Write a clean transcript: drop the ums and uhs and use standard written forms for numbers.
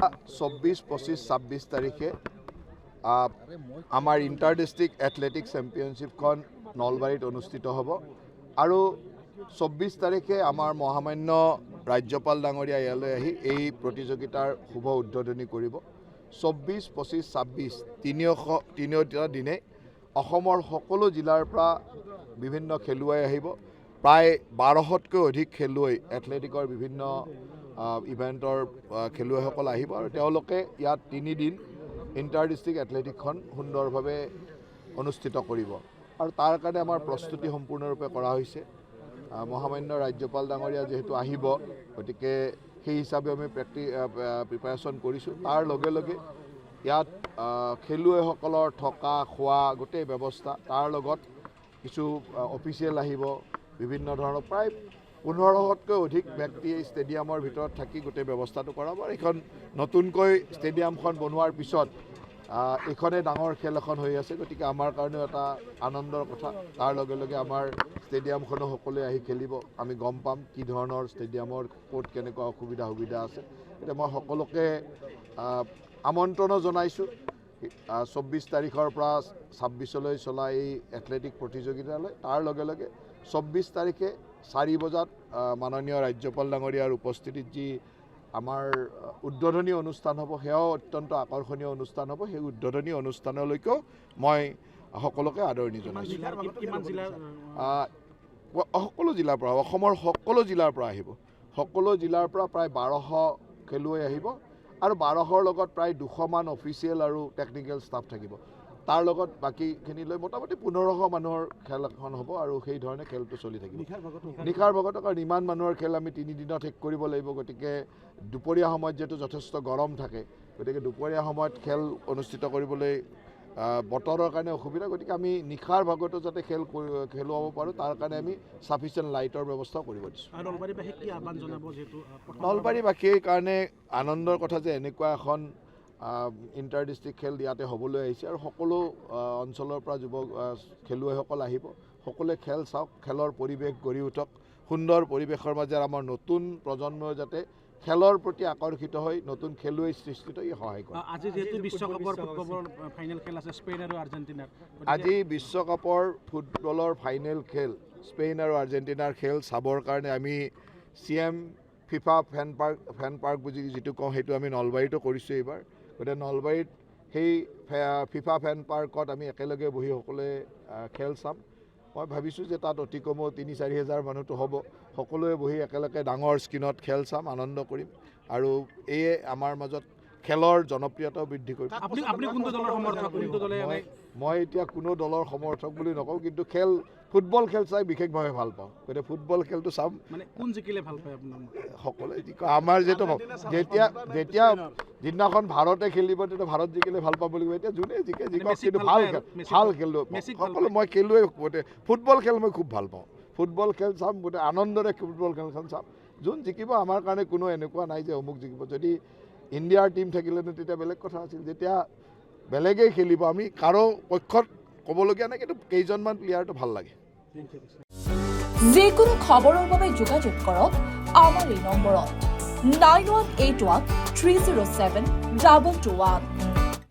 24, 25, 26 তাৰিখে আমাৰ inter district athletic চেম্পিয়নশ্বিপখন নলবাৰীত অনুষ্ঠিত হ'ব আৰু 24 তাৰিখে আমাৰ মহামান্য ৰাজ্যপাল ডাঙৰীয়া ইয়ালৈ আহি এই প্ৰতিযোগিতাৰ শুভ উদ্বোধনী কৰিব। 24, 25, 26 তিনিওটা দিনে অসমৰ সকলো জিলাৰ পৰা বিভিন্ন খেলুৱৈ আহিব। প্ৰায় 1200তকৈ অধিক খেলুৱৈ এথলেটিকৰ বিভিন্ন ইভেণ্টৰ খেলুৱৈসকল আহিব আৰু তেওঁলোকে ইয়াত 3 দিন ইণ্টাৰ ডিষ্ট্ৰিক্ট এথলেটিকখন সুন্দৰভাৱে অনুষ্ঠিত কৰিব আৰু তাৰ কাৰণে আমাৰ প্ৰস্তুতি সম্পূৰ্ণৰূপে কৰা হৈছে। মহামান্য ৰাজ্যপাল ডাঙৰীয়া যিহেতু আহিব, গতিকে সেই হিচাপে আমি প্ৰিপাৰেশ্যন কৰিছোঁ। তাৰ লগে লগে ইয়াত খেলুৱৈসকলৰ থকা খোৱা গোটেই ব্যৱস্থা, তাৰ লগত কিছু অফিচিয়েল আহিব, বিভিন্ন ধৰণৰ প্ৰায় 1500তকৈ অধিক ব্যক্তি এই ষ্টেডিয়ামৰ ভিতৰত থাকি গোটেই ব্যৱস্থাটো কৰাব। এইখন নতুনকৈ ষ্টেডিয়ামখন বনোৱাৰ পিছত এইখনেই ডাঙৰ খেল এখন হৈ আছে, গতিকে আমাৰ কাৰণেও এটা আনন্দৰ কথা। তাৰ লগে লগে আমাৰ ষ্টেডিয়ামখনো সকলোৱে আহি খেলিব, আমি গম পাম কি ধৰণৰ ষ্টেডিয়ামৰ ক'ত কেনেকুৱা সুবিধা আছে। এতিয়া মই সকলোকে আমন্ত্ৰণো জনাইছোঁ 24 তাৰিখৰ পৰা 26লৈ চলা এই এথলেটিক প্ৰতিযোগিতালৈ। তাৰ লগে লগে 24 তাৰিখে 4 বজাত মাননীয় ৰাজ্যপাল ডাঙৰীয়াৰ উপস্থিতিত যি আমাৰ উদ্বোধনী অনুষ্ঠান হ'ব, সেয়াও অত্যন্ত আকৰ্ষণীয় অনুষ্ঠান হ'ব। সেই উদ্বোধনী অনুষ্ঠানলৈকেও মই সকলোকে আদৰণি জনাইছোঁ। সকলো জিলাৰ পৰা, অসমৰ সকলো জিলাৰ পৰা আহিব। সকলো জিলাৰ পৰা প্ৰায় 1200 খেলুৱৈ আহিব আৰু 1200ৰ লগত প্ৰায় 200মান অফিচিয়েল আৰু টেকনিকেল ষ্টাফ থাকিব। তাৰ লগত বাকীখিনি লৈ মোটামুটি 1500 মানুহৰ খেল এখন হ'ব আৰু সেই ধৰণে খেলটো চলি থাকিব। নিশাৰ ভাগত কাৰণ ইমান মানুহৰ খেল আমি 3 দিনত শেষ কৰিব লাগিব, গতিকে দুপৰীয়া সময়ত যিহেতু যথেষ্ট গৰম থাকে, গতিকে দুপৰীয়া সময়ত খেল অনুষ্ঠিত কৰিবলৈ বতৰৰ কাৰণে অসুবিধা, গতিকে আমি নিশাৰ ভাগতো যাতে খেলুৱাব পাৰোঁ তাৰ কাৰণে আমি ছাফিচিয়েণ্ট লাইটৰ ব্যৱস্থাও কৰিব দিছোঁ। নলবাৰীবাসীৰ কাৰণে আনন্দৰ কথা যে এনেকুৱা এখন ইণ্টাৰ ডিষ্ট্ৰিক্ট খেল ইয়াতে হ'বলৈ আহিছে আৰু সকলো অঞ্চলৰ পৰা খেলুৱৈসকল আহিব, সকলোৱে খেল চাওক, খেলৰ পৰিৱেশ গঢ়ি উঠক, সুন্দৰ পৰিৱেশৰ মাজেৰে আমাৰ নতুন প্ৰজন্মই যাতে খেলৰ প্ৰতি আকৰ্ষিত হৈ নতুন খেলুৱৈ সৃষ্টিত সহায় কৰে। আজি যিহেতু বিশ্বকাপৰ ফুটবলৰ ফাইনেল খেল আছে স্পেইন আৰু আৰ্জেণ্টিনাৰ, আজি বিশ্বকাপৰ ফুটবলৰ ফাইনেল খেল স্পেইন আৰু আৰ্জেণ্টিনাৰ খেল চাবৰ কাৰণে আমি CM ফিফা ফেন পাৰ্ক যিটো কওঁ সেইটো আমি নলবাৰীতো কৰিছোঁ এইবাৰ। গতিকে নলবাৰীত সেই ফিফা ফেন পাৰ্কত আমি একেলগে বহি সকলোৱে খেল চাম। মই ভাবিছোঁ যে তাত অতি কমেও 3-4 হাজাৰ মানুহটো হ'ব। সকলোৱে বহি একেলগে ডাঙৰ স্ক্ৰীণত খেল চাম, আনন্দ কৰিম আৰু এয়ে আমাৰ মাজত খেলৰ জনপ্ৰিয়তাও বৃদ্ধি কৰিব। মই এতিয়া কোনো দলৰ সমৰ্থক বুলি নকওঁ, কিন্তু ফুটবল খেল চাই বিশেষভাৱে ভাল পাওঁ। গতিকে ফুটবল খেলটো চাম। কোন জিকিলে ভাল পায় আপোনাৰ? সকলোৱে জিকা আমাৰ যিহেতু যেতিয়া যিদিনাখন ভাৰতে খেলিব তেতিয়া ভাৰত জিকিলে ভাল পাব লাগিব। এতিয়া যোনে জিকে জিকক, কিন্তু ভাল খেলোঁ সকলো মই খেলুৱৈ। ফুটবল খেল মই খুব ভাল পাওঁ, ফুটবল খেল চাম, গোটেই আনন্দৰে ফুটবল খেলখন চাম। যোন জিকিব আমাৰ কাৰণে কোনো এনেকুৱা নাই যে অমুক জিকিব। যদি ইণ্ডিয়াৰ টীম থাকিলেনো তেতিয়া বেলেগ কথা আছিল। যেতিয়া বেলেগেই খেলিব আমি কাৰো পক্ষত ক'বলগীয়া নাই, কিন্তু কেইজনমান প্লেয়াৰটো ভাল লাগে। যিকোনো খবৰৰ বাবে যোগাযোগ কৰক আমাৰ এই নম্বৰত 9181 307 221।